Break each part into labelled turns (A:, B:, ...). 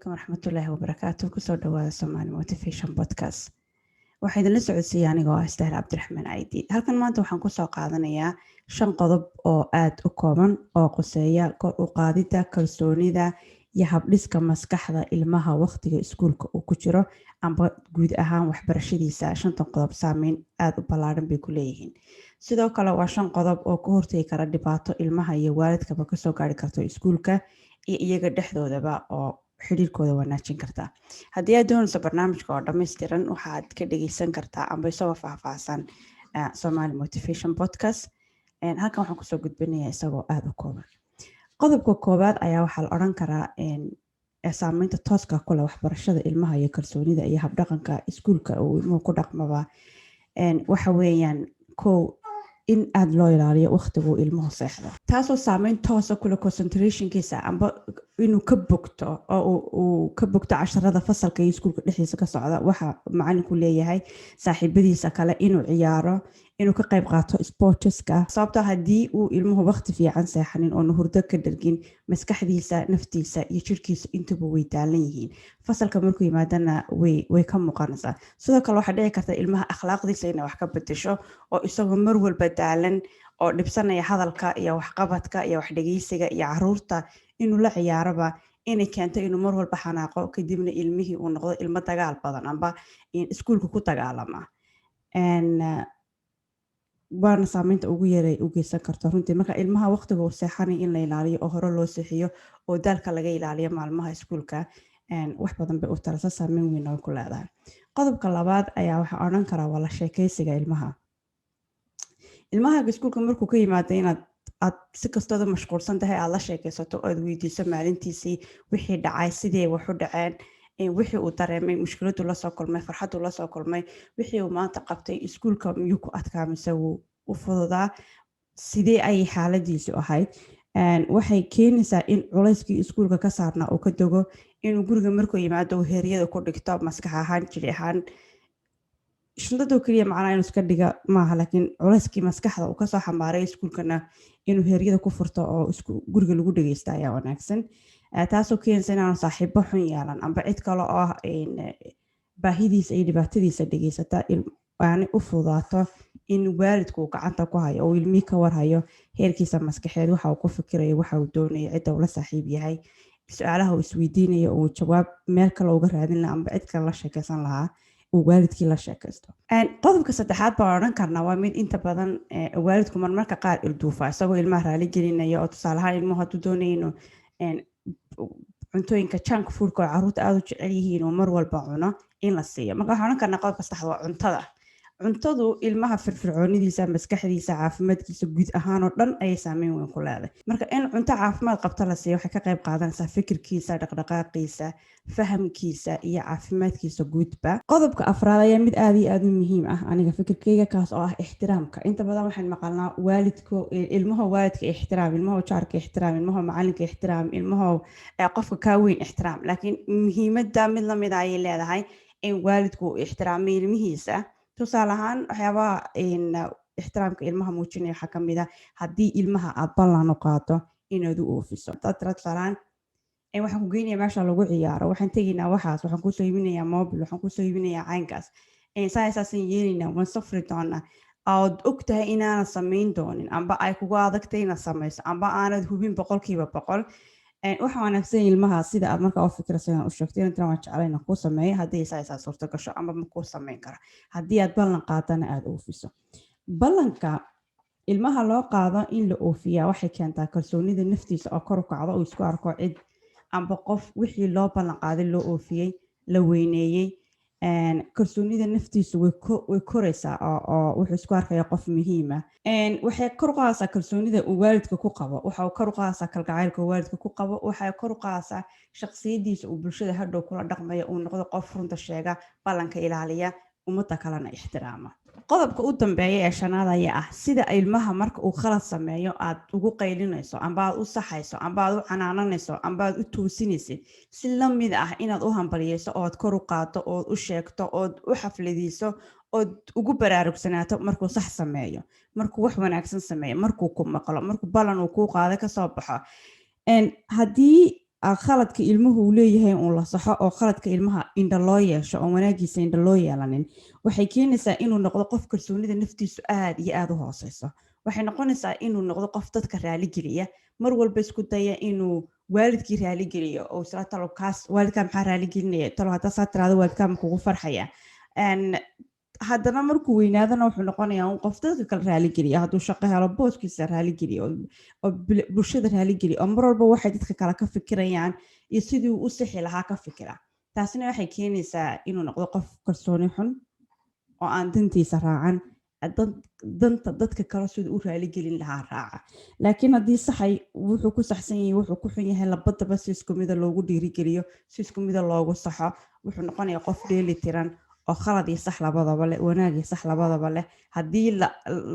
A: calaykum waraxmatullaahi wabarakaatu. Kusoo dhawaada Somali Motivation Podcast. Waxaa idinla socodsiiya anigoo ah Istaahil Cabdiraxmaan Caydi. Halkan maanta waxaan kusoo qaadanayaa 5 qodob oo aad u kooban oo quseeya kor u qaadida kalsoonida iyo habdhiska maskaxda ilmaha waqtiga iskuulka uu ku jiro amba guud ahaan waxbarashadiisa. 5 qodob saameyn aad u ballaaran bay ku leeyihiin. Sidoo kale waa 5 qodob oo ka hortagi kara dhibaato ilmaha iyo waalidkaba kasoo gaari karto iskuulka iyo iyaga dhexdoodaba oo xiriirkooda wanaajin karta. Haddii aad doonayso barnaamijka oo dhammaystiran waxaad ka dhageysan kartaa amba isagoo faahfaahsan Somali Motivation Podcast. Halkan waxaan kusoo gudbinayaa isagoo aad u kooban. Qodobka koowaad ayaa waxaa la odhan karaa saameynta tooska ku leh waxbarashada ilmaha iyo kalsoonida iyo habdhaqanka iskuulka uu ilmuhu ku dhaqmaba. Waxa weeyaan in aad loo ilaaliyo waqtigu ilmuhu seexdo, taasoo saameyn toos ah ku leh concentrationkiisa amba inuu ka bogto oo uu ka bogto casharada fasalka iyo iskuulka dhexdiisa ka socda. Waxa macallinku leeyahay saaxiibadiisa kale inuu ciyaaro, inuu ka qayb qaato sportska, sababtoo haddii uu ilmuhu waqti fiican seexanin oo hurdo ka dhargin, maskaxdiisa, naftiisa iyo jirkiisa intuba way daalan yihiin. Fasalka markuu yimaadana way ka muuqanaysaa. Sidoo kale waxaa dhici karta ilmaha akhlaaqdiisa inay wax ka bedesho oo isagoo mar walba daalan oo dhibsanaya hadalka iyo waxqabadka iyo wax dhageysiga iyo caruurta inuu la ciyaaraba inay keento inuu mar walba xanaaqo, kadibna ilmihii uu noqdo ilmo dagaal badan amba iskuulka ku dagaalama. waana saameynta ugu yaray u geysan karto runtii. Marka ilmaha waqtiga uu seexanay in la ilaaliyo oo hore loo seexiyo oo daalka laga ilaaliyo maalmaha iskuulka wax badan bay u taraysaa, saameyn weyn oo ku leedahay. Qodobka labaad ayaa waxaa odhan karaa waa la sheekaysiga ilmaha. Ilmaha iskuulka markuu ka yimaado inaad si kastooda mashquulsan tahay aad la sheekaysato oo aad weydiiso maalintiisii wixii dhacay, sidee wax u dhaceen, wixii uu dareemay, mushkiladu la soo kulmay, farxadu la soo kulmay, wixii uu maanta qabtay, iskuulka miyuu ku adkaamise wuu u fududaa, sidee ay xaaladiisu ahayd. Waxay keenaysaa in culayskii iskuulka ka saarnaa uu ka dogo, inuu guriga markuu yimaado uu heeryada ku dhigto maskax ahaan, jiri ahaan. Shundadu kaliya macnaha inuu iska dhiga maaha, laakiin culayskii maskaxda uu kasoo xambaaray iskuulkana inuu heeryada ku furto oo guriga lagu dhageysta ayaa wanaagsan. Taasoo keenaysa inaanu saaxiibo xun yeelan amba cid kale oo baahidiisa iyo dhibaatadiisa dhageysata aanay u fududaato in waalidku uu gacanta ku hayo oo ilmihii ka warhayo heerkiisa maskaxeed, waxa uu ku fikirayo, waxa uu doonayo, cidda uu la saaxiib yahay, su-aalaha uu isweydiinayo uu jawaab meel kale uga raadin lahaa amba cid kale la sheekaysan lahaa uu waalidkii la sheekaysto. Qodobka saddexaad baan odhan karnaa waa mid inta badan waalidku marmarka qaar ilduufa isagoo ilmaha raali gelinaya oo tusaale ahaan ilmuhu hadduu doonayo inuu cuntooyinka junk foodka oo caruurta aad u jecel yihiin oo mar walba cuno in la siiyo. Marka waxaan odhan karnaa qodobka saddexaad waa cuntada. Cuntadu ilmaha firfircoonidiisa, maskaxdiisa, caafimaadkiisa guud ahaan oo dhan ayay saameyn weyn ku leedahay. Marka in cunto caafimaad qabta la siiyo waxay ka qayb qaadanaysaa fikirkiisa, dhaqdhaqaaqiisa, fahamkiisa iyo caafimaadkiisa guudba. Qodobka afraad ayaa mid aad iyo aad u muhiim ah aniga fikirkeyga, kaas oo ah ixtiraamka. Inta badan waxaan maqalnaa ilmaha waalidka ixtiraam, ilmaha jaarka ixtiraam, ilmaha macalinka ixtiraam, ilmaha qofka kaa weyn ixtiraam. Laakiin muhiimadda mid la mid ayay leedahay in waalidku uu ixtiraamo ilmihiisa. Tusaale ahaan waxyaabaha ixtiraamka ilmaha muujinaya waxaa ka mid ah haddii ilmaha aad ballan u qaado inaad u oofiso. Tusaalaan waxaan ku geynayaa meesha lagu ciyaaro, waxaan tegaynaa waxaas, waxaan kusoo iibinayaa mobil, waxaan kusoo iibinayaa caynkaas, saasaan yeelaynaa, waan safri doonaa. Aad og tahay inaanad samayn doonin amba ay kugu adagtay inaad samayso amba aanad hubin 100%. Waxa wanaagsan ilmaha sida aad markaa u fikirayso inaad u sheegto inaan waan jeclahay inaan kuu sameeyo haddii saa suurto gasho amba ma kuu samayn kara. Haddii aad ballan qaadana aad oofiso. Ballanka ilmaha loo qaado in la oofiyaa waxay keentaa kalsoonida naftiisa oo kor u kacdo oo isku arko cid amba qof wixii loo ballan qaaday loo oofiyey, la weyneeyey. Kalsoonida naftiisu way koraysaa oo wuxuu isku arkaya qof muhiim ah. Waxay kor u qaadaysaa kalsoonida uu waalidka ku qabo, waxa uu kor u qaadaysaa kalgacaylka uu waalidka ku qabo, waxay kor u qaadaysaa shakhsiyadiisa uu bulshada hadhow kula dhaqmayo uu noqdo qof runta sheega, ballanka ilaaliya, ummadda kalena ixtiraama. Qodobka u dambeeya ee 5aad ayaa ah sida ilmaha marka uu khalad sameeyo aad ugu qaylinayso amba aad u saxayso amba aad u canaananayso amba aad u toosinaysid, si la mid ah inaad u hambaliyeyso ood kor u qaado ood u sheegto ood u xafladiiso ood ugu baraarugsanaato markuu sax sameeyo, markuu wax wanaagsan sameeyo, markuu ku maqlo, markuu ballan uu kuu qaado ka soo baxo. Haddii khaladka ilmuhu uu leeyahay uun la saxo oo khaladka ilmaha indha loo yeesho oo wanaagiisa indha loo yeelanin waxay keenaysaa inuu noqdo qof kalsoonida naftiisu aad iyo aad u hooseyso waxay noqonaysaa inuu noqdo qof dadka raali geliya mar walba isku daya inuu waalidkii raali geliyo oo isla talo kaas waalidkaa maxaa raali gelinaya talo haddaa saa tiraado waalidkaa ma kugu farxaya haddana markuu weynaadana wuxuu noqonayaa un qof dadka kale raali geliya hadduu shaqo helo booskiisa raali geliya oo bulshada raali geliya oo mar walba waxay dadka kale ka fikirayaan iyo sidii uu u sixi lahaa ka fikira taasina waxay keenaysaa inuu noqdo qof kalsooni xun oo aan dantiisa raacan danta dadka kale siduu u raali gelin lahaa raaca laakiin haddii saxay wuxuu ku saxsan yahay wuxuu ku xun yahay labadaba si isku mida loogu dhiirigeliyo si isku mida loogu saxo wuxuu noqonayaa qof dheeli tiran oo khalad iyo sax labadaba leh wanaag iyo sax labadaba leh haddii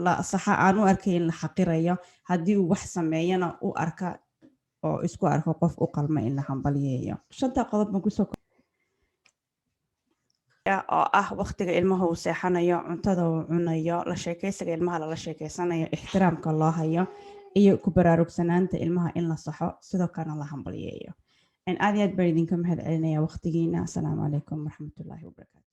A: la saxa aan u arkay in la xaqirayo haddii uu wax sameeyana u arka oo isku arko qof u qalma in la hambaliyeeyo shanta qodob ma kusoo oo ah waqtiga ilmaha uu seexanayo cuntada uu cunayo la sheekaysiga ilmaha lala sheekaysanayo ixtiraamka loo hayo iyo ku baraarugsanaanta ilmaha in la saxo sidoo kalena la hambaliyeeyo aad iyo aad baan idinka mahad celinaya waqtigiina asalaamu calaykum waraxmatullaahi wabarakaatu